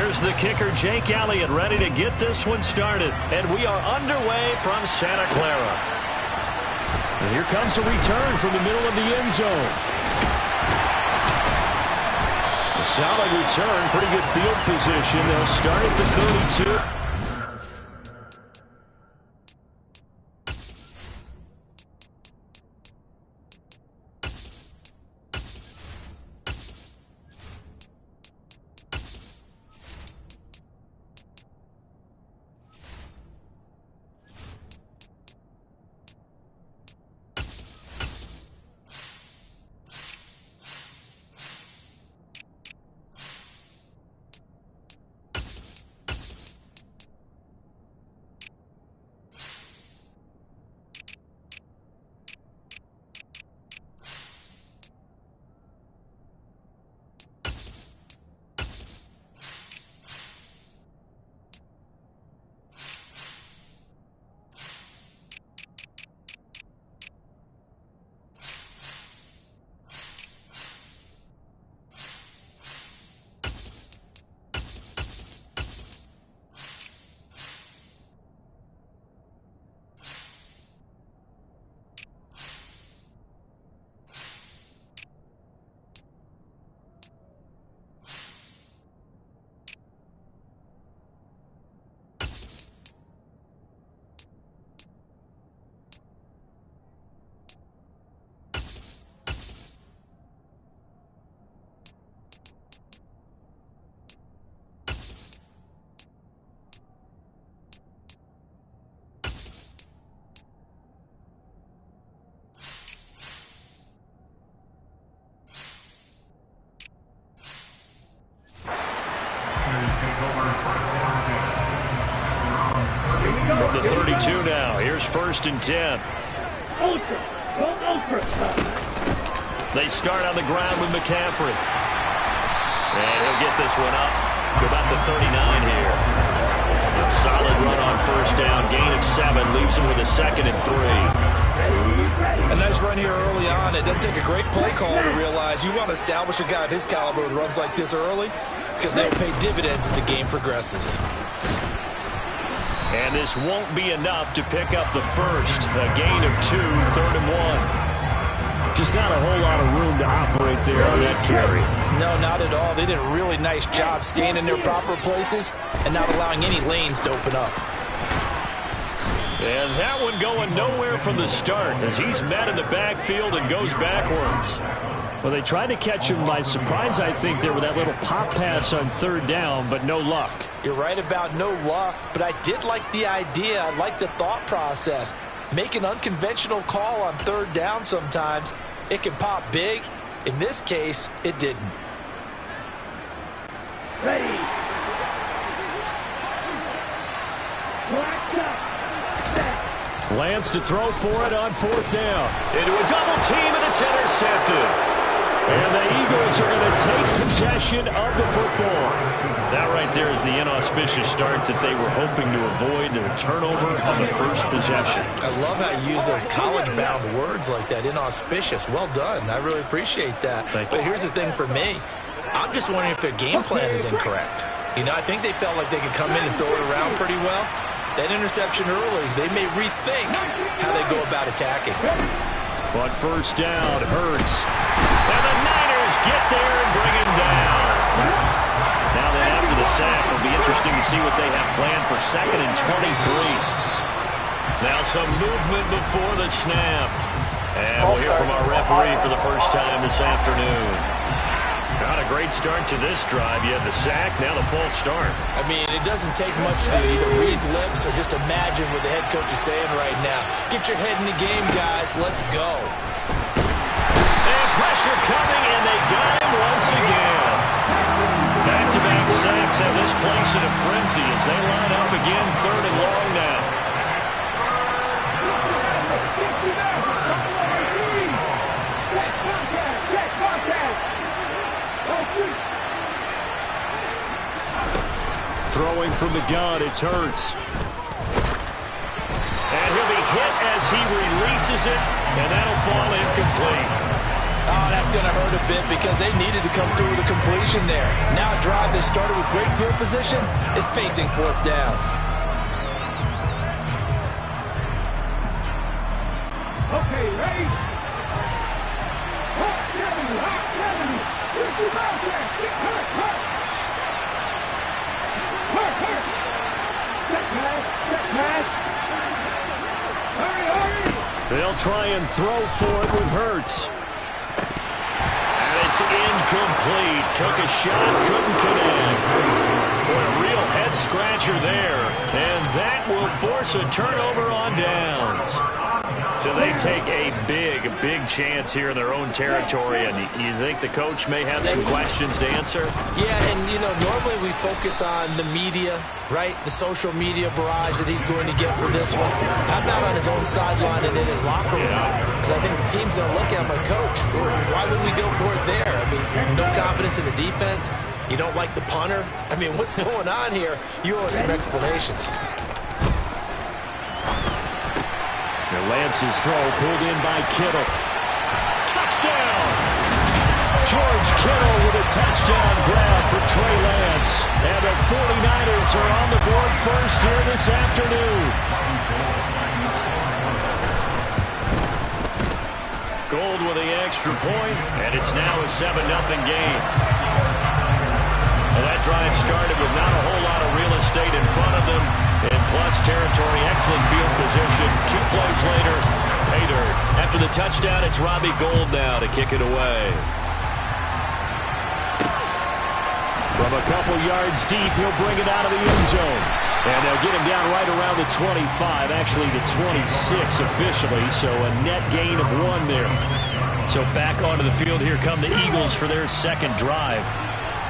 Here's the kicker, Jake Elliott, ready to get this one started. And we are underway from Santa Clara. And here comes a return from the middle of the end zone. A solid return, pretty good field position. They'll start at the 32. From the 32 now. Here's 1st and 10. They start on the ground with McCaffrey. And he'll get this one up to about the 39 here. A solid run on 1st down. Gain of 7. Leaves him with a 2nd and 3. A nice run here early on. It doesn't take a great play call to realize you want to establish a guy of his caliber with runs like this early, because they'll pay dividends as the game progresses. And this won't be enough to pick up the first. A gain of 2, 3rd and 1. Just not a whole lot of room to operate there on that carry. No, not at all. They did a really nice job staying in their proper places and not allowing any lanes to open up. And that one going nowhere from the start as he's met in the backfield and goes backwards. Well, they tried to catch him by surprise, I think, there with that little pop pass on 3rd down, but no luck. You're right about no luck, but I did like the idea. I like the thought process. Make an unconventional call on 3rd down sometimes. It can pop big. In this case, it didn't. Ready. Lance to throw for it on 4th down. Into a double team, and it's intercepted. And the Eagles are going to take possession of the football. That right there is the inauspicious start that they were hoping to avoid, and a turnover on the first possession. I love how you use those college-bound words like that, inauspicious. Well done. I really appreciate that. But here's the thing for me. I'm just wondering if their game plan is incorrect. You know, I think they felt like they could come in and throw it around pretty well. That interception early, they may rethink how they go about attacking. But 1st down, Hurts. And the Niners get there and bring him down. Now then, after the sack, it'll be interesting to see what they have planned for 2nd and 23. Now some movement before the snap. And we'll hear from our referee for the first time this afternoon. Not a great start to this drive. You had the sack, now the false start. I mean, it doesn't take much to either read lips or just imagine what the head coach is saying right now. Get your head in the game, guys. Let's go. And pressure coming, and they got him once again. Back-to-back sacks have this place in a frenzy as they line up again, 3rd and long now. Throwing from the gun, it's Hurts. And he'll be hit as he releases it, and that'll fall incomplete. Oh, that's going to hurt a bit because they needed to come through with a completion there. Now a drive that started with great field position is facing fourth down. Okay, ready? They'll try and throw for it with Hurts. And it's incomplete. Took a shot, couldn't connect. Boy, a real head-scratcher there. And that will force a turnover on downs. So they take a big chance here in their own territory, and you think the coach may have some questions to answer? Yeah, and, you know, normally we focus on the media, right? The social media barrage that he's going to get for this one. How about on his own sideline and in his locker room? Because I think the team's going to look at him like, Coach, why would we go for it there? I mean, no confidence in the defense. You don't like the punter. I mean, what's going on here? You owe us some explanations. Lance's throw pulled in by Kittle. Touchdown! George Kittle with a touchdown grab for Trey Lance. And the 49ers are on the board first here this afternoon. Gold with the extra point, and it's now a 7-0 game. And that drive started with not a whole lot of real estate in front of them. In plus territory, excellent field position. 2 plays later, pay dirt. After the touchdown, it's Robbie Gould now to kick it away. From a couple yards deep, he'll bring it out of the end zone. And they'll get him down right around the 25, actually the 26 officially, so a net gain of 1 there. So back onto the field, here come the Eagles for their second drive.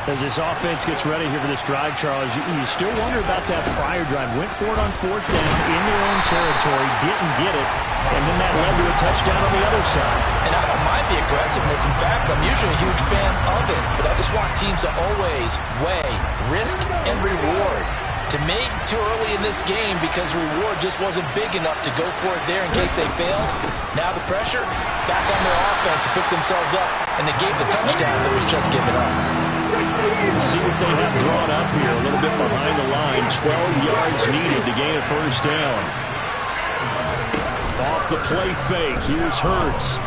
As this offense gets ready here for this drive, Charles, you still wonder about that prior drive. Went for it on 4th down in their own territory, didn't get it, and then that led to a touchdown on the other side. And I don't mind the aggressiveness. In fact, I'm usually a huge fan of it, but I just want teams to always weigh risk and reward. To me, too early in this game because reward just wasn't big enough to go for it there in case they failed. Now the pressure back on their offense to pick themselves up, and they gave the touchdown that was just given up. See what they have drawn up here. A little bit behind the line. 12 yards needed to gain a first down. Off the play fake. Here's Hurts.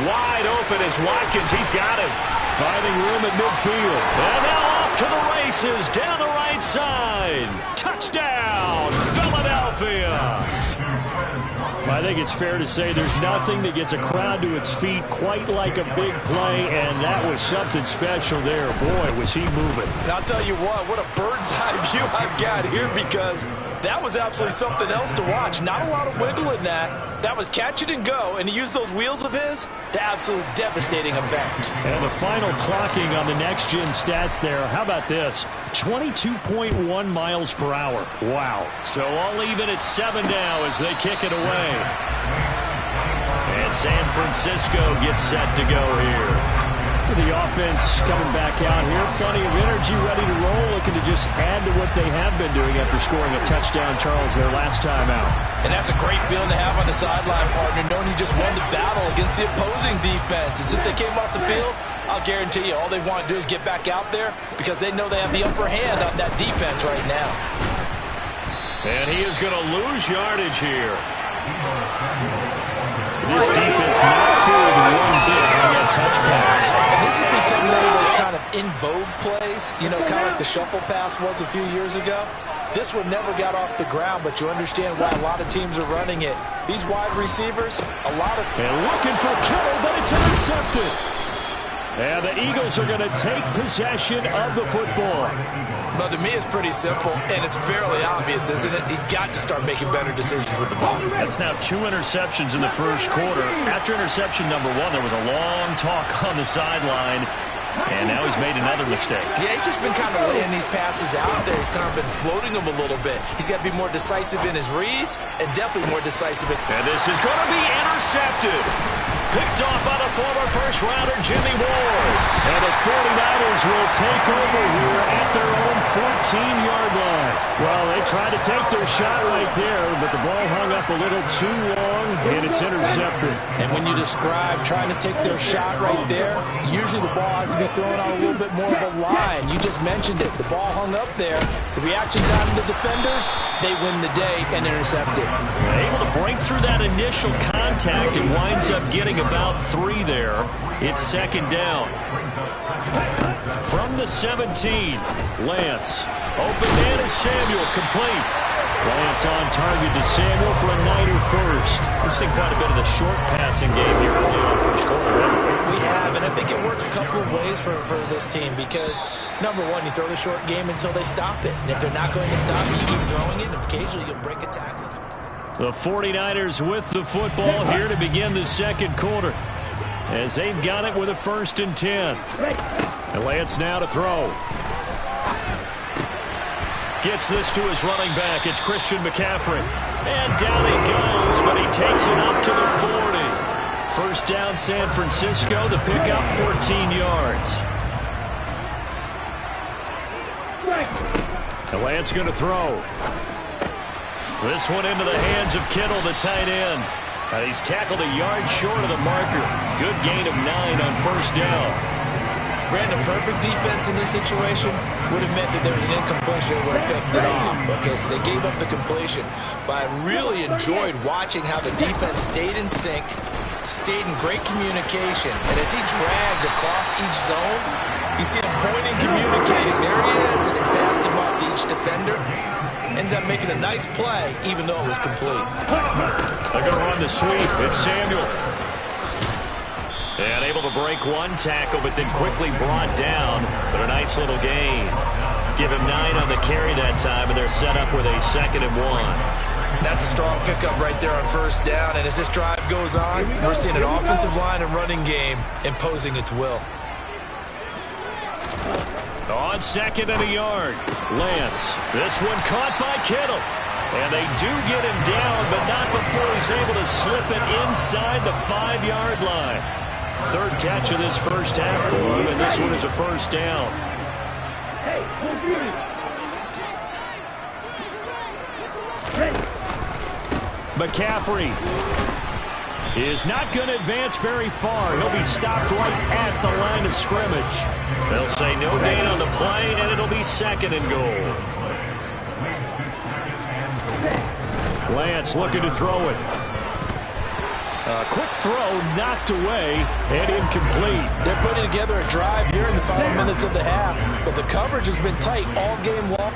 Wide open is Watkins. He's got him. Finding room at midfield. And now off to the races. Down the right side. Touchdown, Philadelphia. I think it's fair to say there's nothing that gets a crowd to its feet quite like a big play, and that was something special there. Boy, was he moving. And I'll tell you what a bird's eye view I've got here because that was absolutely something else to watch. Not a lot of wiggle in that. That was catch it and go, and he used those wheels of his to absolute devastating effect. And the final clocking on the next-gen stats there. How about this? 22.1 miles per hour. Wow. So all even at 7 now as they kick it away. And San Francisco gets set to go here. The offense coming back out here. Plenty of energy, ready to roll, looking to just add to what they have been doing after scoring a touchdown, Charles, their last time out. And that's a great feeling to have on the sideline, partner, knowing you just won the battle against the opposing defense. And since they came off the field, I'll guarantee you all they want to do is get back out there because they know they have the upper hand on that defense right now. And he is going to lose yardage here. This defense not fooled one bit on that touch pass. And this has become one of those kind of in vogue plays, you know, kind of like the shuffle pass was a few years ago. This one never got off the ground, but you understand why a lot of teams are running it. These wide receivers, a lot of... And looking for Kittle, but it's intercepted. And the Eagles are going to take possession of the football. Well, to me, it's pretty simple, and it's fairly obvious, isn't it? He's got to start making better decisions with the ball. That's now 2 interceptions in the first quarter. After interception number 1, there was a long talk on the sideline, and now he's made another mistake. Yeah, he's just been kind of laying these passes out there. He's kind of been floating them a little bit. He's got to be more decisive in his reads, and definitely more decisive in... And this is going to be intercepted. Picked off by the former pass router, Jimmy Ward. And the 49ers will take over here at their own 14-yard line. Well, they tried to take their shot right there, but the ball hung up a little too long, and it's intercepted. And when you describe trying to take their shot right there, usually the ball has to be thrown on a little bit more of a line. You just mentioned it. The ball hung up there. The reaction time of the defenders, they win the day and intercept it. Able to break through that initial contact and winds up getting about 3 there. It's second down. From the 17, Lance. Open man is Samuel, complete. Lance on target to Samuel for a Niner first. We've seen quite a bit of the short passing game here early on first quarter. We have, and I think it works a couple of ways for this team because, number one, you throw the short game until they stop it. And if they're not going to stop it, you keep throwing it, and occasionally you'll break a tackle. The 49ers with the football here to begin the second quarter as they've got it with a 1st and 10. And Lance now to throw. Gets this to his running back. It's Christian McCaffrey. And down he goes, but he takes it up to the 40. First down, San Francisco. The pickup, 14 yards. And Lance going to throw. This one into the hands of Kittle, the tight end. He's tackled a yard short of the marker. Good gain of 9 on first down. Brandon, perfect defense in this situation would have meant that there was an incompletion and would have picked it off. Okay, so they gave up the completion. But I really enjoyed watching how the defense stayed in sync, stayed in great communication. And as he dragged across each zone, you see him pointing, communicating. There he is, and he passed him off to each defender. Ended up making a nice play, even though it was complete. They're going to run the sweep. It's Samuel. And able to break one tackle, but then quickly brought down. But a nice little gain. Give him 9 on the carry that time, and they're set up with a 2nd and 1. That's a strong pickup right there on first down. And as this drive goes on, we're seeing an offensive line and running game imposing its will. On 2nd and a yard, Lance. This one caught by Kittle. And they do get him down, but not before he's able to slip it inside the 5-yard line. 3rd catch of this first half for him, and this one is a first down. McCaffrey is not going to advance very far. He'll be stopped right at the line of scrimmage. They'll say no gain on the play, and it'll be 2nd and goal. Lance looking to throw it. Quick throw knocked away and incomplete. They're putting together a drive here in the final minutes of the half, but the coverage has been tight all game long.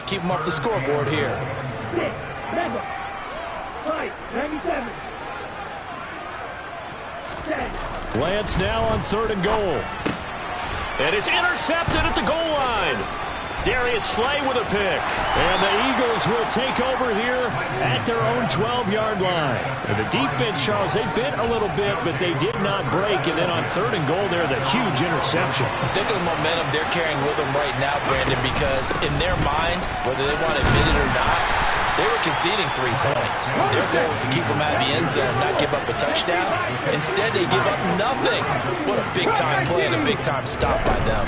Keep them off the scoreboard here. 6, 7, 5, 97. 10. Lance now on 3rd and goal. And it's intercepted at the goal line. Darius Slay with a pick. And the Eagles will take over here at their own 12-yard line. And the defense, Charles, they bit a little bit, but they did not break. And then on 3rd and goal there, the huge interception. Think of the momentum they're carrying with them right now, Brandon, because in their mind, whether they want to admit it or not, they were conceding 3 points. Their goal was to keep them out of the end zone, not give up a touchdown. Instead, they give up nothing. What a big-time play and a big-time stop by them.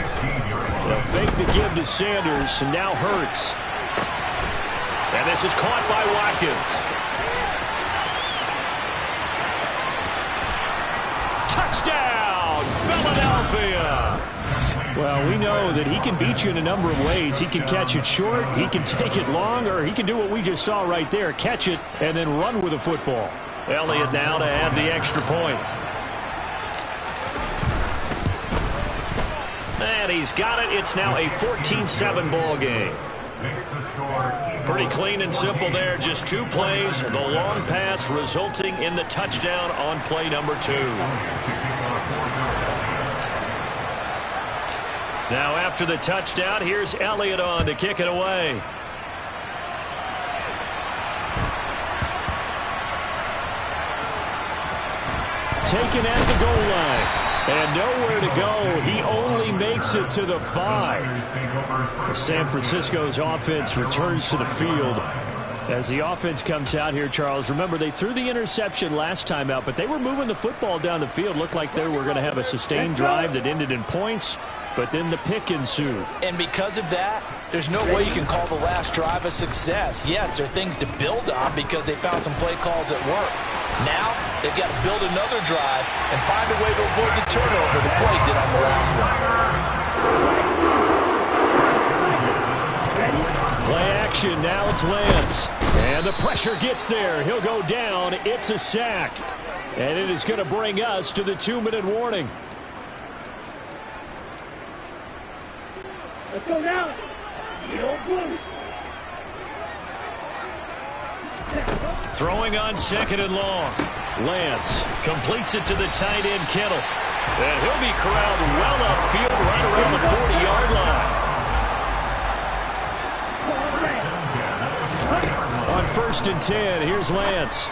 Well, fake the give to Sanders, and now Hurts. And this is caught by Watkins. Touchdown, Philadelphia. Well, we know that he can beat you in a number of ways. He can catch it short, he can take it long, or he can do what we just saw right there, catch it and then run with the football. Elliott now to add the extra point. And he's got it. It's now a 14-7 ball game. Pretty clean and simple there. Just 2 plays. The long pass resulting in the touchdown on play number 2. Now after the touchdown, here's Elliott on to kick it away. Taken at the goal line. And nowhere to go. He only makes it to the 5. San Francisco's offense returns to the field. As the offense comes out here, Charles, remember they threw the interception last time out, but they were moving the football down the field. Looked like they were going to have a sustained drive that ended in points, but then the pick ensued. And because of that, there's no way you can call the last drive a success. Yes, there are things to build on because they found some play calls that work. Now, they've got to build another drive and find a way to avoid the turnover the play did on the last one. Play action, now it's Lance. And the pressure gets there. He'll go down. It's a sack. And it is going to bring us to the 2-minute warning. Let's go now. You don't blue. Throwing on 2nd and long. Lance completes it to the tight end, Kittle. And he'll be corralled well upfield right around the 40-yard line. On 1st and 10, here's Lance.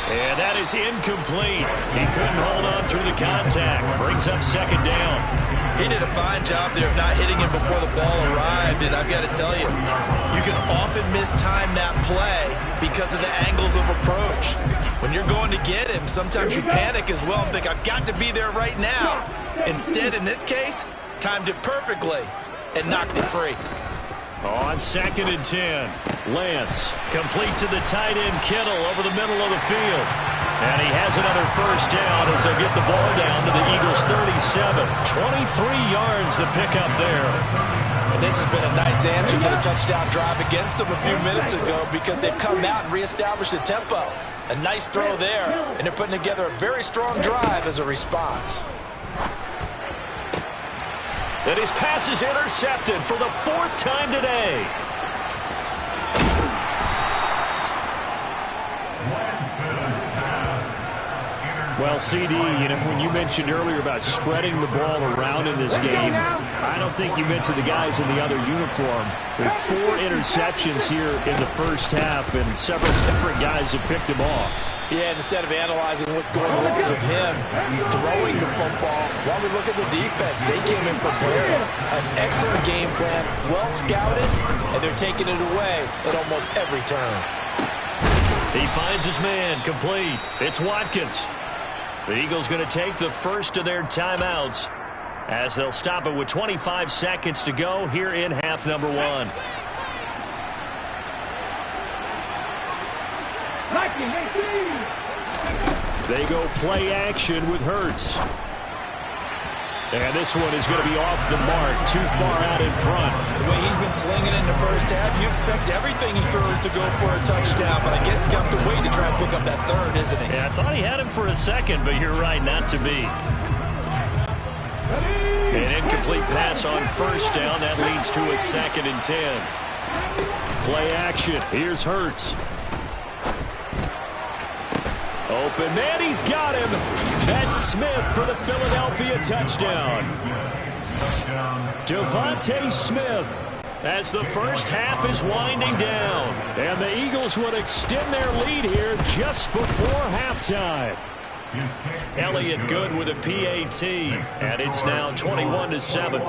And that is incomplete. He couldn't hold on through the contact. Brings up 2nd down. He did a fine job there of not hitting him before the ball arrived, and I've got to tell you, you can often mistime that play because of the angles of approach. When you're going to get him, sometimes you panic as well and think, I've got to be there right now. Instead, in this case, timed it perfectly and knocked it free. On 2nd and 10, Lance complete to the tight end, Kittle, over the middle of the field. And he has another 1st down as they'll get the ball down to the Eagles' 37. 23 yards to pick up there. And this has been a nice answer to the touchdown drive against them a few minutes ago because they've come out and reestablished the tempo. A nice throw there, and they're putting together a very strong drive as a response. And his pass is intercepted for the 4th time today. Well, CD, when you mentioned earlier about spreading the ball around in this game, I don't think you meant to the guys in the other uniform. With 4 interceptions here in the first half, and several different guys have picked them off. Yeah, instead of analyzing what's going on with him throwing the football, while we look at the defense, they came in prepared. An excellent game plan, well scouted, and they're taking it away at almost every turn. He finds his man, complete. It's Watkins. The Eagles going to take the first of their timeouts as they'll stop it with 25 seconds to go here in half number 1. They go play action with Hurts. And this one is going to be off the mark, too far out in front. The way he's been slinging in the first half, you expect everything he throws to go for a touchdown, but I guess he's got to wait to try and pick up that 3rd, isn't he? Yeah, I thought he had him for a second, but you're right, not to be. An incomplete pass on 1st down. That leads to a 2nd and 10. Play action. Here's Hurts. Open man, he's got him. That's Smith for the Philadelphia touchdown. Devontae Smith as the first half is winding down. And the Eagles would extend their lead here just before halftime. Elliott good with a PAT, and it's now 21-7.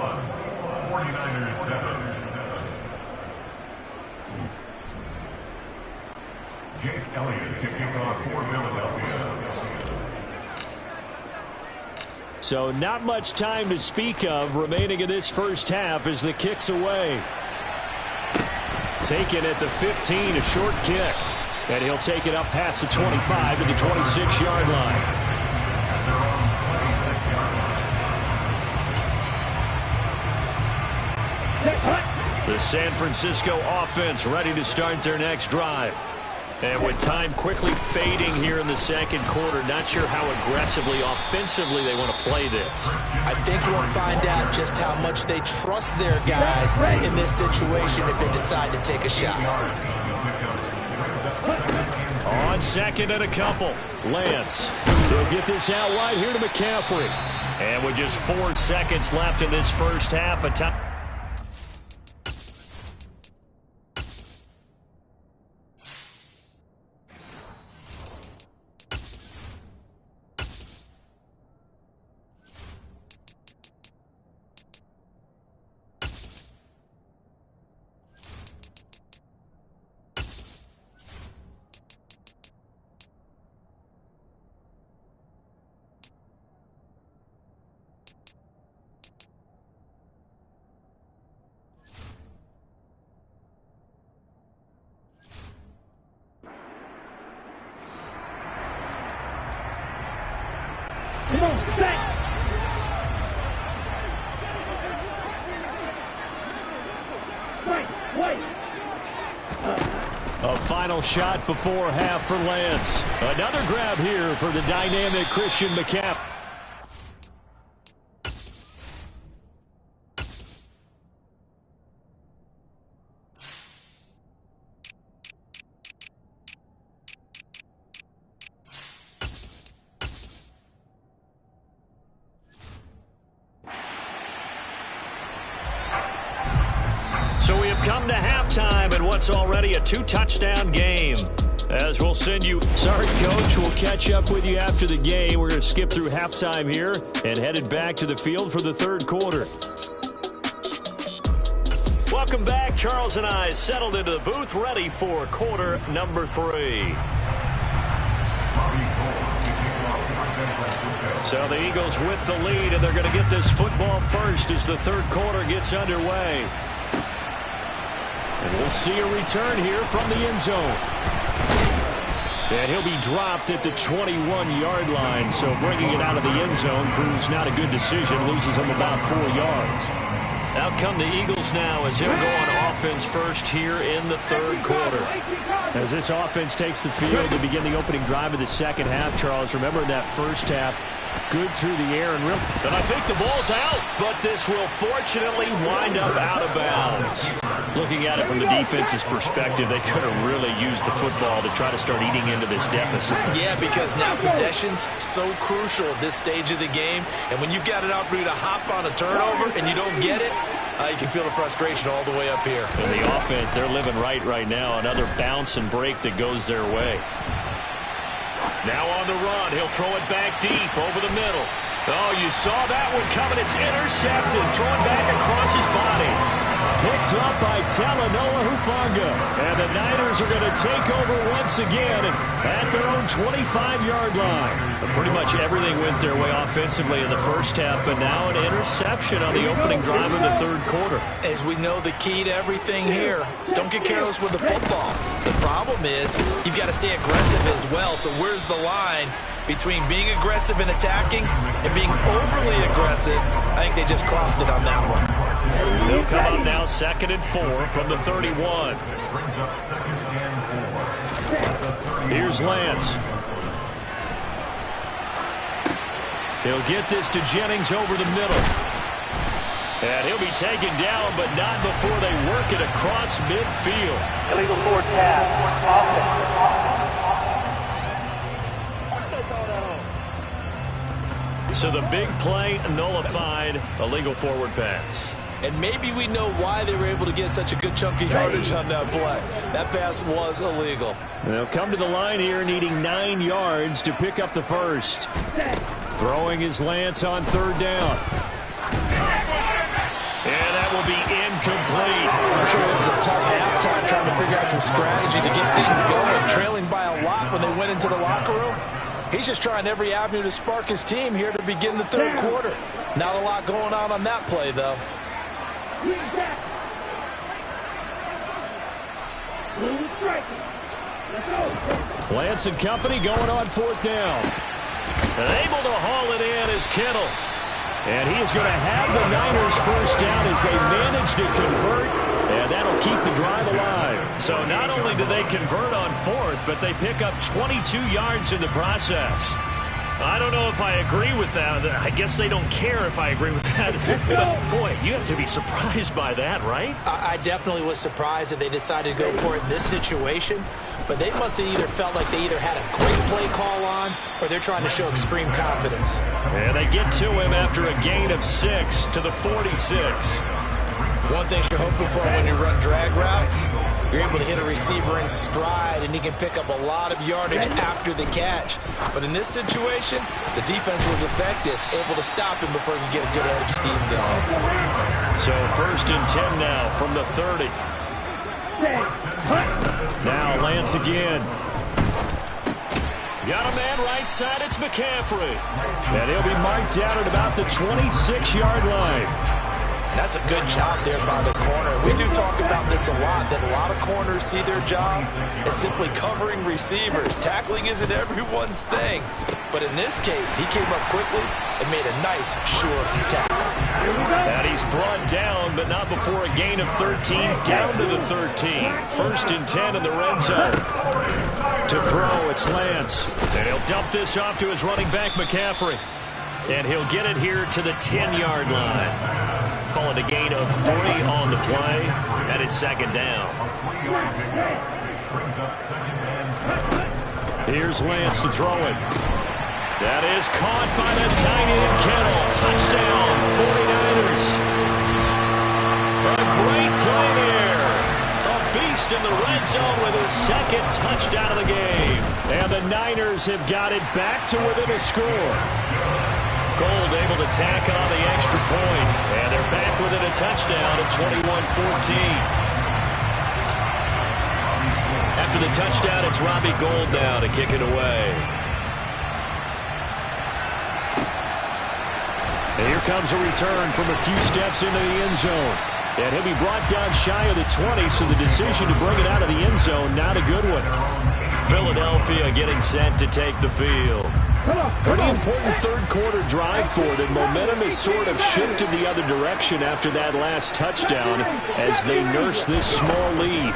Jake Elliott kicking off for Philadelphia. So not much time to speak of remaining in this first half as the kick's away. Taken at the 15, a short kick. And he'll take it up past the 25 to the 26-yard line. The San Francisco offense ready to start their next drive. And with time quickly fading here in the second quarter, not sure how aggressively, offensively they want to play this. I think we'll find out just how much they trust their guys in this situation if they decide to take a shot. On second and a couple, Lance. He'll get this out wide here to McCaffrey. And with just 4 seconds left in this first half, a time. Come on, back! Wait! A final shot before half for Lance. Another grab here for the dynamic Christian McCaffrey. So we have come to halftime in what's already a 2-touchdown game. As we'll send you, sorry coach, we'll catch up with you after the game. We're going to skip through halftime here and headed back to the field for the third quarter. Welcome back. Charles and I settled into the booth ready for quarter number 3. So the Eagles with the lead, and they're going to get this football first as the third quarter gets underway. And we'll see a return here from the end zone. And he'll be dropped at the 21-yard line. So bringing it out of the end zone proves not a good decision. Loses him about 4 yards. Out come the Eagles now as he'll go on offense first here in the third quarter. As this offense takes the field to begin the opening drive of the second half, Charles, remember that first half, good through the air. And I think the ball's out, but this will fortunately wind up out of bounds. Looking at it from the defense's perspective, they could have really used the football to try to start eating into this deficit. Yeah, because now possession's so crucial at this stage of the game. And when you've got an opportunity to hop on a turnover and you don't get it, you can feel the frustration all the way up here. And the offense, they're living right now. Another bounce and break that goes their way. Now on the run, he'll throw it back deep over the middle. Oh, you saw that one coming. It's intercepted. Thrown back across his body. Picked up by Talanoa Hufanga. And the Niners are going to take over once again at their own 25-yard line. Pretty much everything went their way offensively in the first half, but now an interception on the opening drive of the third quarter. As we know, the key to everything here, don't get careless with the football. The problem is you've got to stay aggressive as well. So where's the line between being aggressive and attacking and being overly aggressive? I think they just crossed it on that one. They'll come up now 2nd and 4 from the 31. Here's Lance. He'll get this to Jennings over the middle. And he'll be taken down, but not before they work it across midfield. Illegal forward pass. So the big play nullified, illegal forward pass. And maybe we know why they were able to get such a good chunk of yardage on that play. That pass was illegal. They'll come to the line here needing 9 yards to pick up the first. Throwing his Lance on third down. And that will be incomplete. I'm sure it was a tough halftime trying to figure out some strategy to get things going. Trailing by a lot when they went into the locker room. He's just trying every avenue to spark his team here to begin the third quarter. Not a lot going on that play, though. Lance and company going on fourth down. And able to haul it in is Kittle. And he is going to have the Niners first down as they manage to convert. And and that'll keep the drive alive. So not only do they convert on fourth, but they pick up 22 yards in the process. I don't know if I agree with that. I guess they don't care if I agree with that. But, boy, you have to be surprised by that, right? I definitely was surprised that they decided to go for it in this situation. But they must have either felt like they either had a great play call on or they're trying to show extreme confidence. And they get to him after a gain of 6 to the 46. One thing you're hoping for when you run drag routes, you're able to hit a receiver in stride, and he can pick up a lot of yardage after the catch. But in this situation, the defense was effective, able to stop him before he could get a good head of steam going. So 1st and 10 now from the 30. Now Lance again. Got a man right side, it's McCaffrey. And he'll be marked down at about the 26-yard line. That's a good job there by the corner. We do talk about this a lot, that a lot of corners see their job as simply covering receivers. Tackling isn't everyone's thing. But in this case, he came up quickly and made a nice, short tackle. And he's brought down, but not before a gain of 13, down to the 13. 1st and 10 in the red zone. To throw, it's Lance. And he'll dump this off to his running back, McCaffrey. And he'll get it here to the 10-yard line. Call it a gain of 3 on the play, and it's 2nd down. Here's Lance to throw it. That is caught by the tight end, Kittle. Touchdown, 49ers. A great play there. A beast in the red zone with his 2nd touchdown of the game. And the Niners have got it back to within a score. Gold able to tack on the extra point, and they're back within a touchdown at 21-14. After the touchdown, it's Robbie Gould now to kick it away. And here comes a return from a few steps into the end zone. And he'll be brought down shy of the 20, so the decision to bring it out of the end zone, not a good one. Philadelphia getting set to take the field. Pretty important third-quarter drive for them. Momentum has sort of shifted the other direction after that last touchdown as they nurse this small lead.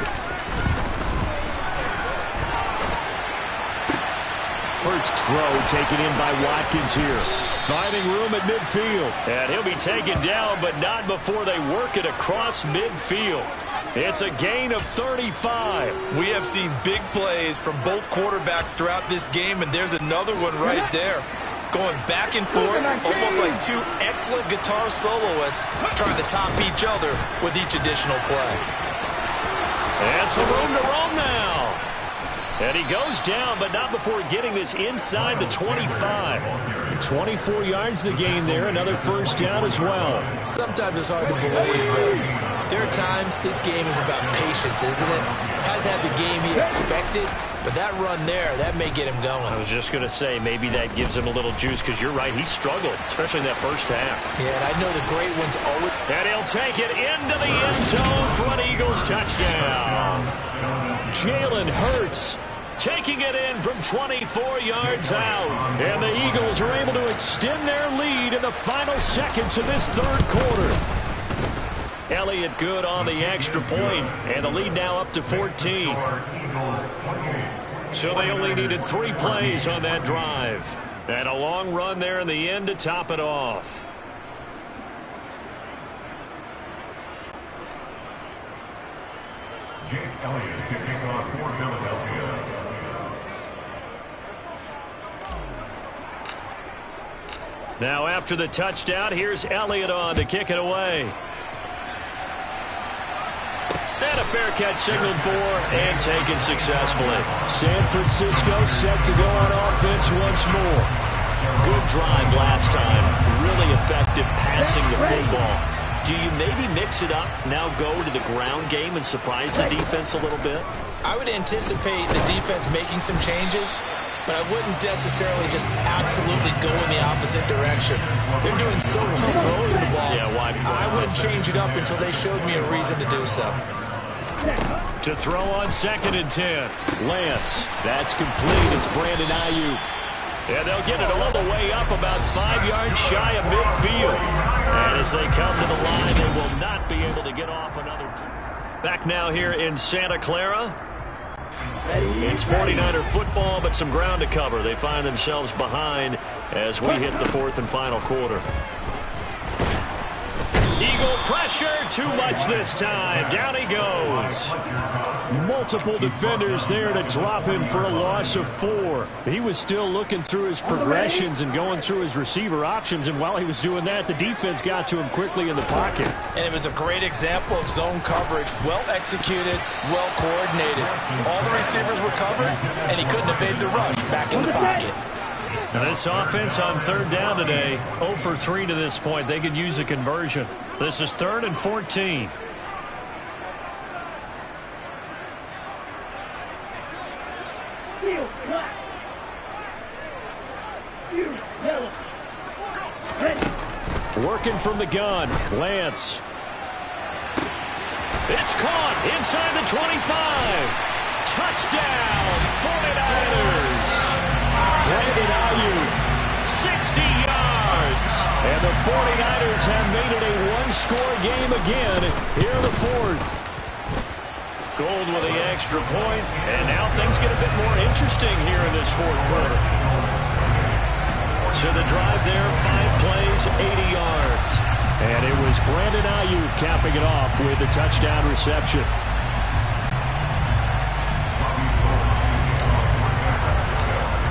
Hurts throw taken in by Watkins here. Finding room at midfield. And he'll be taken down, but not before they work it across midfield. It's a gain of 35. We have seen big plays from both quarterbacks throughout this game, and there's another one right there. Going back and forth, almost like two excellent guitar soloists trying to top each other with each additional play. And some room to roam now. And he goes down, but not before getting this inside the 25. 24 yards the gain there, another 1st down as well. Sometimes it's hard to believe, but there are times this game is about patience, isn't it? Has had the game he expected, but that run there, that may get him going. I was just going to say, maybe that gives him a little juice, because you're right, he struggled, especially in that first half. Yeah, and I know the great ones always... And he'll take it into the end zone for an Eagles touchdown. Jalen Hurts taking it in from 24 yards out. And the Eagles are able to extend their lead in the final seconds of this third quarter. Elliott good on the extra point, and the lead now up to 14. So they only needed 3 plays on that drive. And a long run there in the end to top it off. Jake Elliott to kick off for Philadelphia. Now after the touchdown, here's Elliott on to kick it away. And a fair catch signaled for and taken successfully. San Francisco set to go on offense once more. Good drive last time. Really effective passing the football. Do you maybe mix it up, now go to the ground game and surprise the defense a little bit? I would anticipate the defense making some changes, but I wouldn't necessarily just absolutely go in the opposite direction. They're doing so well throwing the ball. Yeah, why I wouldn't change it up until they showed me a reason to do so. To throw on 2nd and 10. Lance. That's complete. It's Brandon Ayuk. And they'll get it all the way up about 5 yards shy of midfield. And as they come to the line, they will not be able to get off another play. Back now here in Santa Clara. It's 49er football, but some ground to cover. They find themselves behind as we hit the fourth and final quarter. Eagle pressure, too much this time. Down he goes. Multiple defenders there to drop him for a loss of 4. He was still looking through his progressions and going through his receiver options, and while he was doing that, the defense got to him quickly in the pocket. And it was a great example of zone coverage, well executed, well coordinated. All the receivers were covered, and he couldn't evade the rush back in the pocket. Now this offense on third down today, 0 for 3 to this point. They could use a conversion. This is 3rd and 14. Working from the gun, Lance. It's caught inside the 25. Touchdown, 49ers. Brandon Ayuk, 60 yards. and the 49ers have made it a one-score game again here in the fourth. Gold with the extra point, and now things get a bit more interesting here in this fourth quarter. So the drive there, 5 plays, 80 yards. And it was Brandon Ayuk capping it off with the touchdown reception.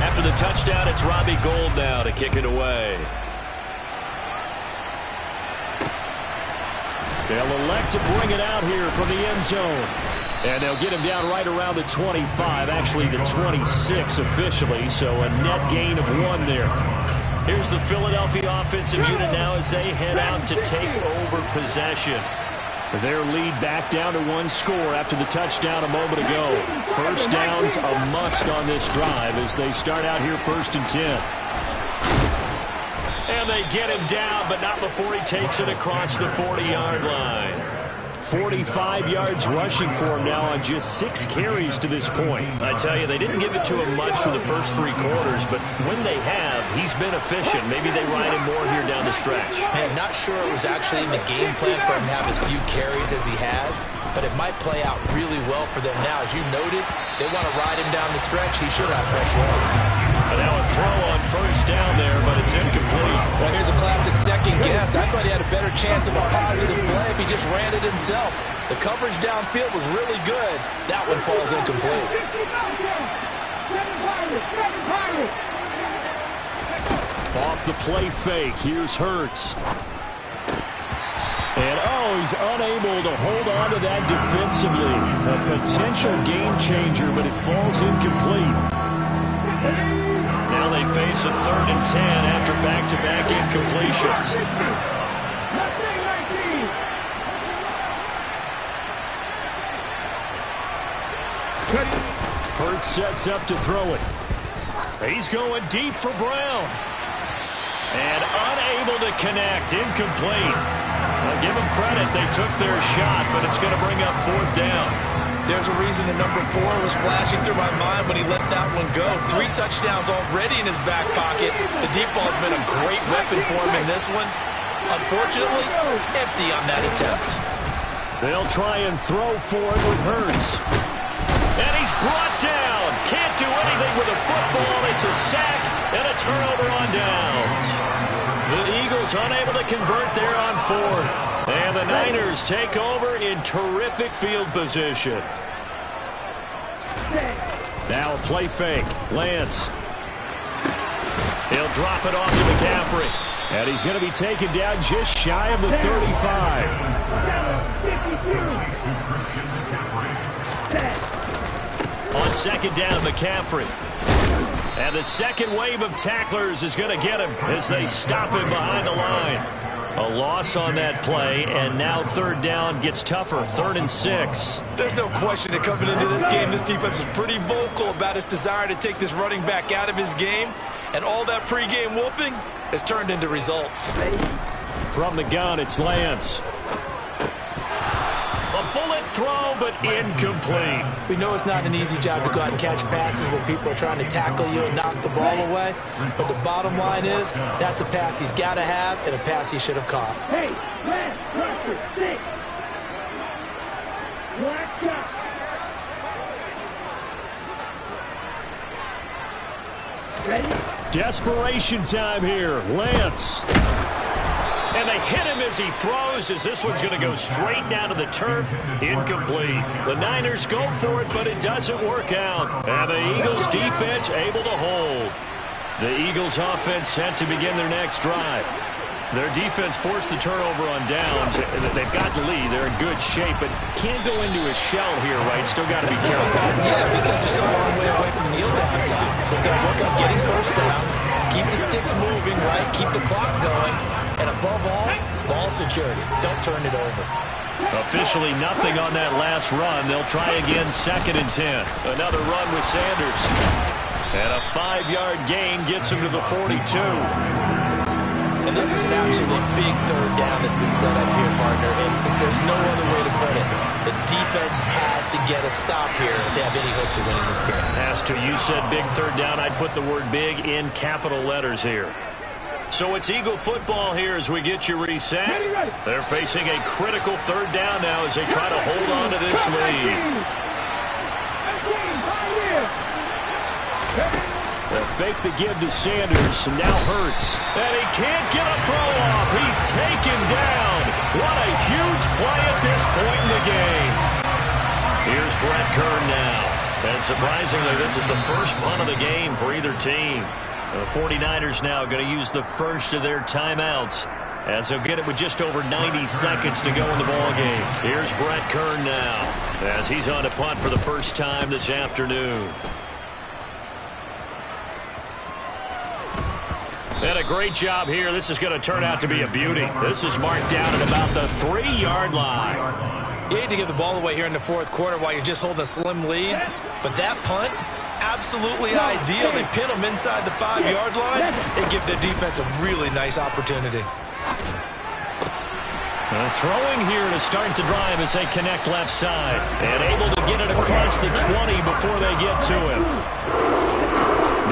After the touchdown, it's Robbie Gould now to kick it away. They'll elect to bring it out here from the end zone. And they'll get him down right around the 25, actually the 26 officially, so a net gain of 1 there. Here's the Philadelphia offensive unit now as they head out to take over possession. Their lead back down to 1 score after the touchdown a moment ago. First down's a must on this drive as they start out here 1st and 10. And they get him down, but not before he takes it across the 40-yard line. 45 yards rushing for him now on just 6 carries to this point. I tell you, they didn't give it to him much for the first 3 quarters, but when they have, he's been efficient. Maybe they ride him more here down the stretch. Hey, not sure it was actually in the game plan for him to have as few carries as he has, but it might play out really well for them now. As you noted, they want to ride him down the stretch. He should have fresh legs. And now a throw on first down there, but it's incomplete. Well, here's a classic second guess. I thought he had a better chance of a positive play if he just ran it himself. The coverage downfield was really good. That one falls incomplete. Off the play fake, here's Hurts. And, he's unable to hold on to that defensively. A potential game changer, but it falls incomplete. Now they face a 3rd and 10 after back-to-back incompletions. Hurts sets up to throw it. He's going deep for Brown. And unable to connect, incomplete. I'll give them credit, they took their shot, but it's going to bring up 4th down. There's a reason the number 4 was flashing through my mind when he let that one go. 3 touchdowns already in his back pocket. The deep ball's been a great weapon for him in this one. Unfortunately, empty on that attempt. They'll try and throw for it with Hurts. And he's brought down. Can't do anything with a football. It's a sack and a turnover on downs. The Eagles unable to convert there on 4th. And the Niners take over in terrific field position. Now a play fake. Lance. He'll drop it off to McCaffrey. And he's going to be taken down just shy of the 35. On 2nd down, McCaffrey. And the second wave of tacklers is going to get him as they stop him behind the line. A loss on that play, and now 3rd down gets tougher, 3rd and 6. There's no question that coming into this game, this defense was pretty vocal about its desire to take this running back out of his game, and all that pregame wolfing has turned into results. From the gun, it's Lance. A bullet throw, but incomplete. We know it's not an easy job to go out and catch passes when people are trying to tackle you and knock the ball away. But the bottom line is, that's a pass he's got to have and a pass he should have caught. Hey, last pressure, 6. Desperation time here. Lance. And they hit him as he throws, as this one's going to go straight down to the turf. Incomplete. The Niners go for it, but it doesn't work out. And the Eagles defense able to hold. The Eagles offense set to begin their next drive. Their defense forced the turnover on downs. They've got the lead. They're in good shape, but can't go into a shell here, right? Still got to be careful. Yeah, because they're so long way away from kneel down time. So they've got to work on getting first downs, keep the sticks moving, right? Keep the clock going. And above all, ball security. Don't turn it over. Officially nothing on that last run. They'll try again, 2nd and 10. Another run with Sanders. And a 5-yard gain gets him to the 42. And this is an absolutely big 3rd down that's been set up here, partner. And there's no other way to put it. The defense has to get a stop here if they have any hopes of winning this game. Has to. You said big 3rd down. I'd put the word big in capital letters here. So it's Eagle football here as we get you reset. They're facing a critical 3rd down now as they try to hold on to this lead. They'll fake the give to Sanders, and now Hurts. And he can't get a throw off. He's taken down. What a huge play at this point in the game. Here's Brett Kern now. And surprisingly, this is the first punt of the game for either team. The 49ers now going to use the first of their timeouts as they'll get it with just over 90 seconds to go in the ballgame. Here's Brett Kern now as he's on to punt for the first time this afternoon. And a great job here. This is going to turn out to be a beauty. This is marked down at about the 3-yard line. You hate to give the ball away here in the 4th quarter while you're just holding a slim lead, but that punt, absolutely ideal. They pin them inside the 5-yard line and give their defense a really nice opportunity. Throwing here to start the drive as they connect left side. And able to get it across the 20 before they get to him.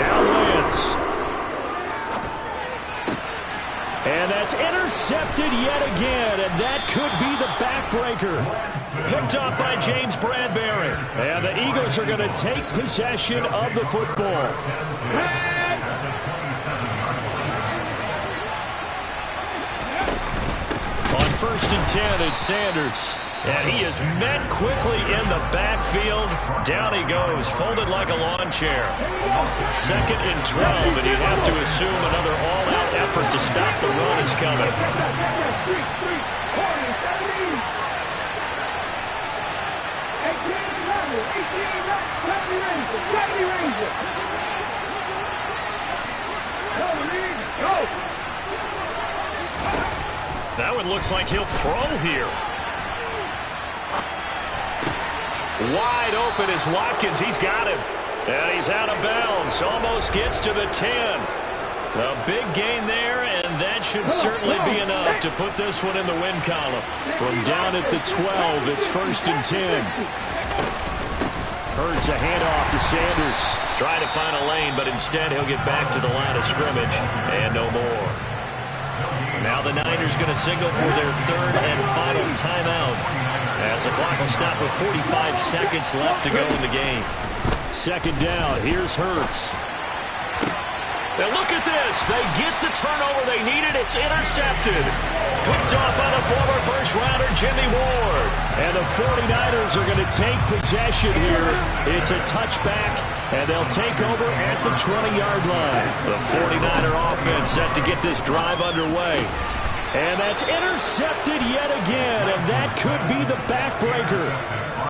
Now Lance. And that's intercepted yet again, and that could be the backbreaker. Picked up by James Bradbury. And the Eagles are going to take possession of the football. On 1st and 10, it's Sanders. And he is met quickly in the backfield. Down he goes, folded like a lawn chair. 2nd and 12, and you'd have to assume another all-out effort to stop the run is coming. That one looks like he'll throw here. Wide open is Watkins. He's got him. And he's out of bounds. Almost gets to the 10. A big gain there, and that should certainly be enough to put this one in the win column. From down at the 12, it's 1st and 10. Hurts a handoff to Sanders. Try to find a lane, but instead he'll get back to the line of scrimmage. And no more. Now the Niners going to signal for their 3rd and final timeout, as the clock will stop with 45 seconds left to go in the game. 2nd down. Here's Hurts. Now look at this. They get the turnover they needed. It's intercepted. Picked off by the former first-rounder Jimmy Ward. And the 49ers are going to take possession here. It's a touchback, and they'll take over at the 20-yard line. The 49er offense set to get this drive underway. And that's intercepted yet again, and that could be the backbreaker.